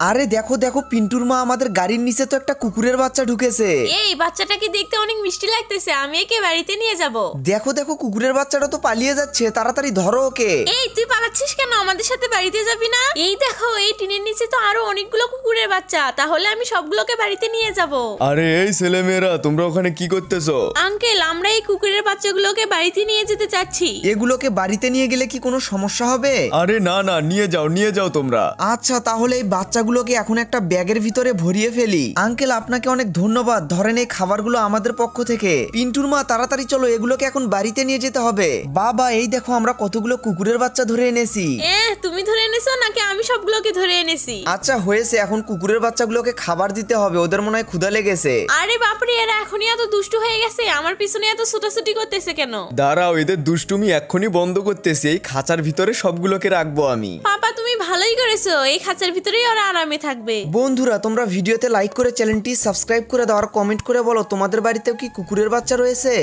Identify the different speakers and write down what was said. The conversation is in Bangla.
Speaker 1: আরে দেখো দেখো, পিন্টুর মা আমাদের গাড়ির নিচে তো একটা কুকুরের বাচ্চা ঢুকেছে।
Speaker 2: এই বাচ্চাটাকে দেখতে অনেক মিষ্টি লাগতেছে, আমি একে বাড়িতে নিয়ে যাব।
Speaker 1: দেখো দেখো, কুকুরের বাচ্চাটা তো পালিয়ে যাচ্ছে, তাড়াতাড়ি ধরো ওকে।
Speaker 2: এই তুই পালাচ্ছিস কেন? আমাদের সাথে বাড়িতে যাবি না? এই দেখো, এই টিনের নিচে তো আরো অনেকগুলো কুকুরের বাচ্চা, তাহলে আমি সবগুলোকে বাড়িতে নিয়ে যাব।
Speaker 3: আরে এই ছেলেমেয়েরা, তোমরা ওখানে কি করতেছো?
Speaker 2: আঙ্কেল, আমরা এই কুকুরের বাচ্চাগুলোকে বাড়িতে নিয়ে যেতে চাচ্ছি।
Speaker 1: এগুলোকে বাড়িতে নিয়ে গেলে কি কোনো সমস্যা হবে?
Speaker 3: আরে না না, নিয়ে যাও তোমরা।
Speaker 1: আচ্ছা, তাহলে এই বাচ্চাগুলোকে এখন একটা ব্যাগের ভিতরে ভরিয়ে ফেলি। আঙ্কেল, আপনাকে অনেক ধন্যবাদ। ধরেন এই খাবারগুলো আমাদের পক্ষ থেকে। পিন্টুর মা, তাড়াতাড়ি চলো, এগুলোকে এখন বাড়িতে নিয়ে যেতে হবে। বাবা, এই দেখো আমরা কতগুলো কুকুরের বাচ্চা ধরে এনেছি।
Speaker 2: তুমি ধরে এনেছো নাকি আমি সবগুলোকে ধরে এনেছি?
Speaker 1: আচ্ছা হয়েছে, এখন কুকুরের বাচ্চাগুলোকে খাবার দিতে হবে, ওদের মনে হয় ক্ষুধা লেগেছে।
Speaker 2: আরে বাপরে, এরা এখনই এত দুষ্টু হয়ে গেছে, আমার পিছনে এত ছোটাছুটি করতেছে কেন?
Speaker 3: দাঁড়াও, এদের দুষ্টুমি এক্ষুনি বন্ধ করতেছি। এই খাঁচার ভিতরে সবগুলোকে রাখবো আমি।
Speaker 2: পাপা, তুমি ভালোই করেছো, এই খাঁচার ভিতরেই ওরা আরামে থাকবে।
Speaker 1: বন্ধুরা, তোমরা ভিডিওতে লাইক করে চ্যানেলটি সাবস্ক্রাইব করে দাও আর কমেন্ট করে বলো তোমাদের বাড়িতেও কি কুকুরের বাচ্চা রয়েছে।